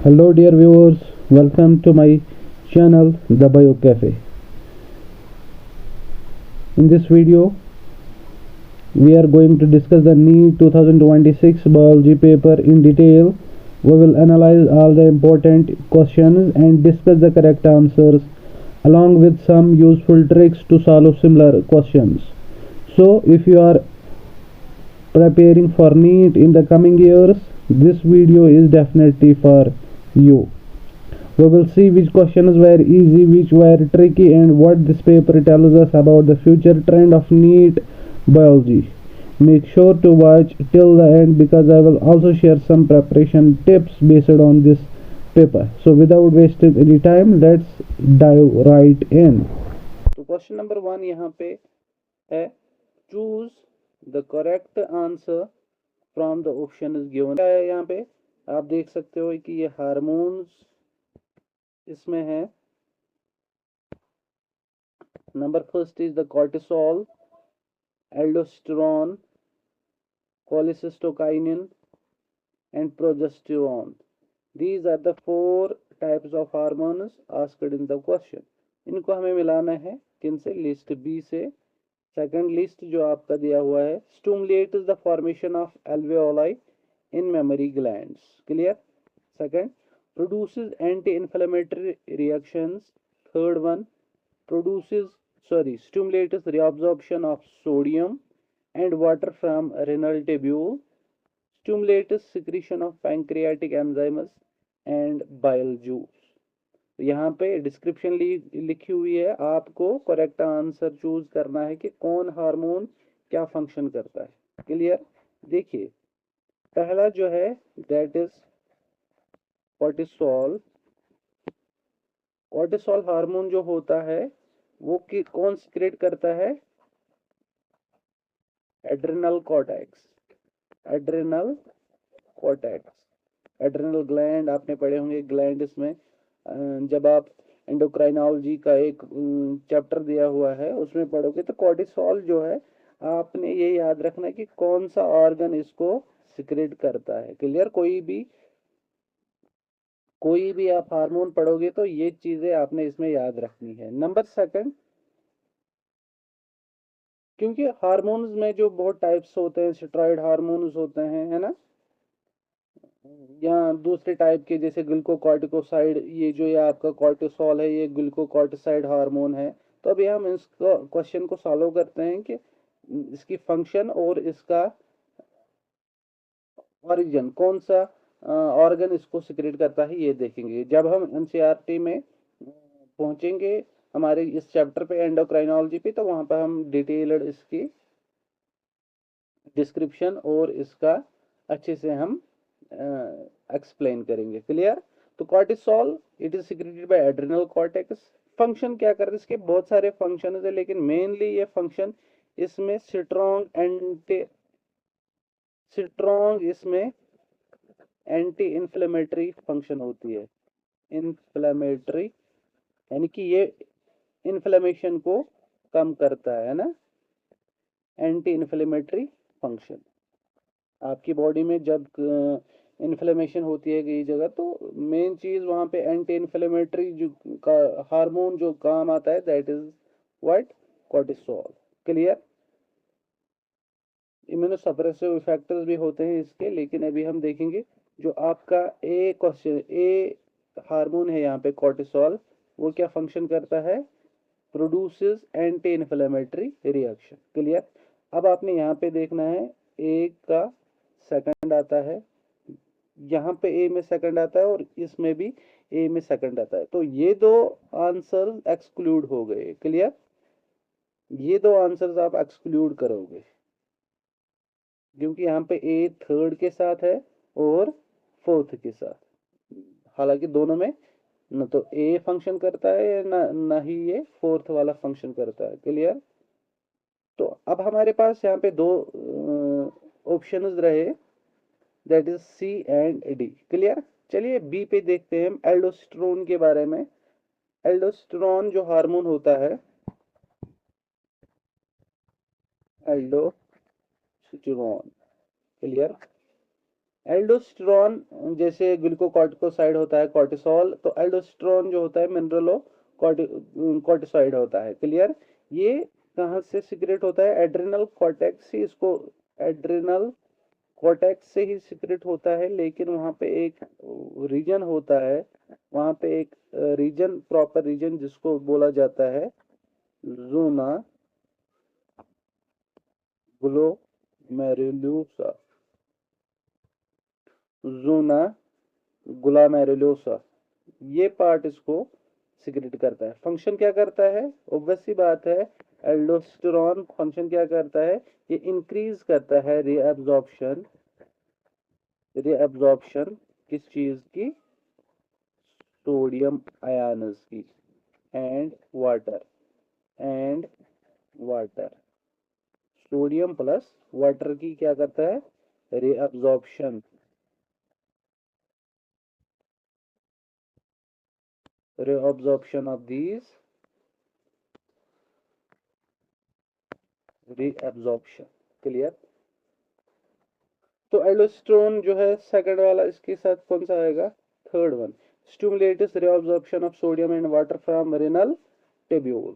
Hello dear viewers, welcome to my channel The Bio Cafe. In this video we are going to discuss the NEET 2026 biology paper in detail. We will analyze all the important questions and discuss the correct answers along with some useful tricks to solve similar questions. So if you are preparing for NEET in the coming years, this video is definitely for you. We will see which questions were easy, which were tricky, and what this paper tells us about the future trend of NEET biology. Make sure to watch till the end because I will also share some preparation tips based on this paper. So without wasting any time, let's dive right in. तो question number 1 यहाँ पे है, choose the correct answer from the option is given. क्या है यहाँ पे आप देख सकते हो कि ये हार्मोन्स इसमें है। Number first is the cortisol, aldosterone, cholecystokinin and progesterone. These are the 4 types of hormones asked in the question. इनको हमें मिलाना है किन से? लिस्ट बी से। सेकंड लिस्ट जो आपका दिया हुआ है, stimulate the formation of alveoli in mammary glands. Clear? Second, produces anti-inflammatory reactions. Third one, stimulates reabsorption of sodium and water from renal tubule, stimulates secretion of pancreatic enzymes and bile juice. यहाँ पे description लिखी हुई है, आपको correct answer choose करना है कि कौन हार्मोन क्या फंक्शन करता है। क्लियर? देखिए पहला जो है that is cortisol. Cortisol hormone जो होता है वो कौन सिक्रेट करता है? Adrenal cortex. Adrenal cortex, adrenal gland आपने पढ़े होंगे। ग्लैंड इसमें जब आप एंडोक्राइनोलॉजी का एक चैप्टर दिया हुआ है उसमें पढ़ोगे तो कॉर्टिसोल जो है आपने ये याद रखना है कि कौन सा ऑर्गन इसको सिक्रेट करता है। क्लियर? कोई भी आप हार्मोन पढ़ोगे तो ये चीजें आपने इसमें याद रखनी है। नंबर सेकंड, क्योंकि हार्मोन्स में जो बहुत टाइप्स होते हैं, स्टेरॉयड हार्मोन्स होते हैं, है ना, या दूसरे टाइप के जैसे ग्लूकोकॉर्टिकोसाइड, ये जो ये आपका कॉर्टिसोल है ये ग्लूकोकॉर्टिसाइड हार्मोन है। तो अभी हम इस क्वेश्चन को सॉल्व करते हैं कि इसकी फंक्शन और इसका ओरिजिन, कौन सा ऑर्गन इसको सिक्रेट करता है ये देखेंगे जब हम एनसीईआरटी में पहुंचेंगे हमारे इस चैप्टर पे एंडोक्राइनोलॉजी पे। तो वहां पर हम डिटेल्ड इसकी डिस्क्रिप्शन और इसका अच्छे से हम एक्सप्लेन करेंगे। क्लियर? तो cortisol it is secreted by adrenal cortex. Function क्या कर रहे हैं? इसके बहुत सारे फंक्शन है लेकिन मेनली ये फंक्शन इसमें स्ट्रॉन्ग इसमें एंटी इन्फ्लेमेटरी फंक्शन होती है। इन्फ्लेमेटरी यानी कि ये इन्फ्लेमेशन को कम करता है ना, एंटी इन्फ्लेमेटरी फंक्शन। आपकी बॉडी में जब इन्फ्लेमेशन होती है कई जगह तो मेन चीज वहां पे एंटी इन्फ्लेमेटरी जो हार्मोन जो काम आता है that is what? Cortisol. Clear? Immunosuppressive factors भी होते हैं इसके, लेकिन अभी हम देखेंगे जो आपका ए हार्मोन है यहाँ पे कॉर्टिसोल, वो क्या फंक्शन करता है? Produces anti inflammatory reaction. Clear? अब आपने यहाँ पे देखना है ए का सेकंड आता है, यहाँ पे ए में सेकंड आता है और इसमें भी ए में सेकंड आता है, तो ये दो आंसर एक्सक्लूड हो गए। क्लियर? ये दो आंसर्स आप एक्सक्लूड करोगे क्योंकि यहाँ पे ए थर्ड के साथ है और फोर्थ के साथ। हालांकि दोनों में न तो ए फंक्शन करता है ना ही ये फोर्थ वाला फंक्शन करता है। क्लियर? तो अब हमारे पास यहाँ पे दो ऑप्शंस रहे, that is C and D. Clear? चलिए बी पे देखते हैं हम एल्डोस्टेरोन के बारे में। एल्डोस्टेरोन जो हार्मोन होता है, एल्डोस्टेरोन। क्लियर? एल्डोस्टेरोन जैसे ग्लूकोकॉर्टिकोसाइड होता है कॉर्टिसोल, तो एल्डोस्टेरोन जो होता है मिनरलो कॉर्टिसोइड होता है। क्लियर? ये कहाँ से सिक्रेट होता है? एड्रिनल कॉर्टेक्स से इसको एड्रिनल कॉर्टेक्स से ही सिक्रेट होता है, लेकिन वहाँ पे एक रीजन होता है, वहाँ पे एक रीजन, प्रॉपर रीजन जिसको बोला जाता है ज़ोना ग्लोमेरुलोसा, ज़ोना ग्लोमेरुलोसा, ये पार्ट इसको सिक्रेट करता है। फंक्शन क्या करता है? ऑब्वियस सी बात है, एल्डोस्टेरोन फंक्शन क्या करता है? ये इंक्रीज करता है रीअब्जॉर्प्शन, रीअब्जॉर्प्शन किस चीज की? सोडियम आयन्स की and water, and water, sodium plus water की क्या करता है? Reabsorption, reabsorption of these, reabsorption. Clear? तो एल्डोस्टेरोन जो है सेकंड वाला, इसके साथ कौन सा आएगा? Third one, stimulates reabsorption of sodium and water from renal tubule.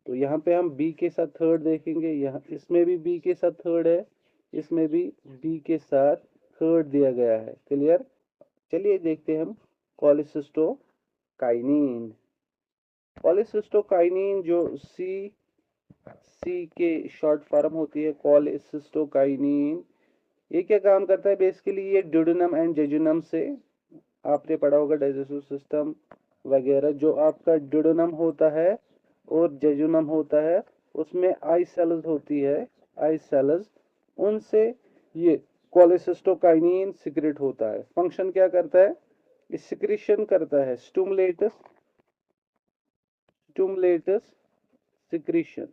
तो यहाँ पे हम बी के साथ थर्ड देखेंगे, यहाँ इसमें भी बी के साथ थर्ड है, इसमें भी बी के साथ थर्ड दिया गया है। क्लियर? चलिए देखते हैं हम कॉलिसिस्टोकाइनिन। कॉलिसिस्टोकाइनिन जो सी सी के शॉर्ट फॉर्म होती है कॉलिसिस्टोकाइनिन, ये क्या काम करता है? बेसिकली ये ड्यूडेनम एंड जेजुनम से, आपने पढ़ा होगा डाइजेस्टिव सिस्टम वगैरह, जो आपका ड्यूडेनम होता है और जेजुनम होता है, उसमें आई सेल्स होती है, आई सेल्स, उनसे ये कोलेसिस्टोकाइनिन सिक्रेट होता है। फंक्शन क्या करता है? सिक्रीशन करता है, stimulates, stimulates secretion,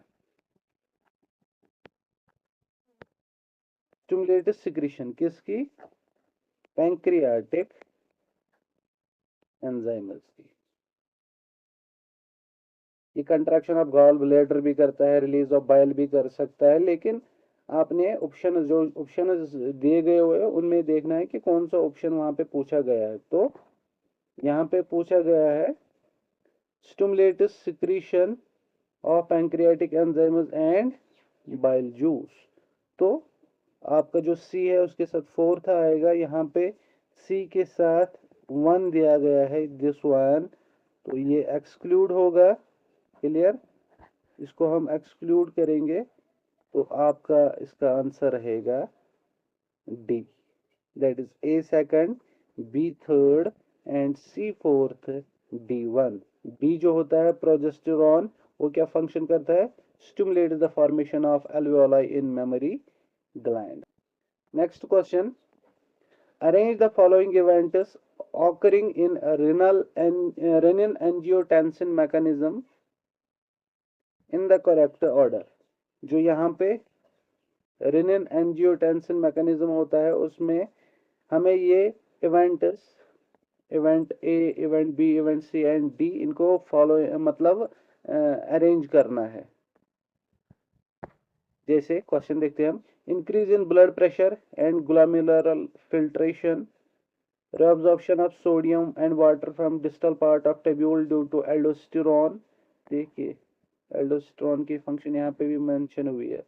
stimulates secretion किसकी? पैंक्रियाटिक एंजाइम्स की। ये कंट्रैक्शन ऑफ गॉल ब्लैडर भी करता है, रिलीज ऑफ बाइल भी कर सकता है, लेकिन आपने ऑप्शन, जो ऑप्शन दिए गए हुए हैं उनमें देखना है कि कौन सा ऑप्शन वहां पे पूछा गया है। तो यहाँ पे पूछा गया है stimulates secretion of pancreatic enzymes and bile juice. तो आपका जो सी है उसके साथ फोर्थ आएगा, यहाँ पे सी के साथ वन दिया गया है, दिस वन, तो ये एक्सक्लूड होगा। क्लियर? इसको हम एक्सक्लूड करेंगे, तो आपका इसका आंसर रहेगा D, that is A second, B third and C fourth, D one. D जो होता है प्रोजेस्टेरॉन, वो क्या फंक्शन करता है? Stimulate the formation of alveoli in memory gland. Next question, arrange the following events occurring in a renin angiotensin mechanism in the correct order। जो यहाँ पे रेनिन एंजियोटेंसिन मैकेनिज्म होता है उसमें हमें ये events, event A, event B, event C and D, इनको follow मतलब अरेंज करना है। जैसे क्वेश्चन देखते हैं हम, increase in blood pressure and glomerular filtration, reabsorption of sodium and water from distal part of tubule due to aldosterone। देखिए aldosterone की फंक्शन यहाँ पे भी मेंशन हुई है।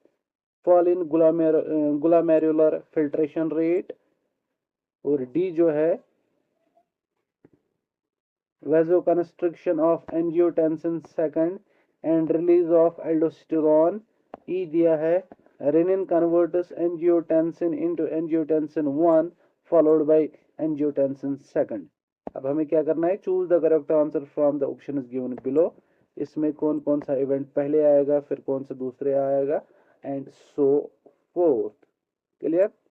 Fall in glomerular filtration rate, और डी जो है vasoconstriction of angiotensin second and release of aldosterone। ई दिया है renin converts angiotensin into angiotensin 1 followed by angiotensin second। अब हमें क्या करना है? Choose the correct answer from the option is given below. इसमें कौन कौन सा इवेंट पहले आएगा, फिर कौन सा दूसरे आएगा, एंड सो फोर्थ। क्लियर?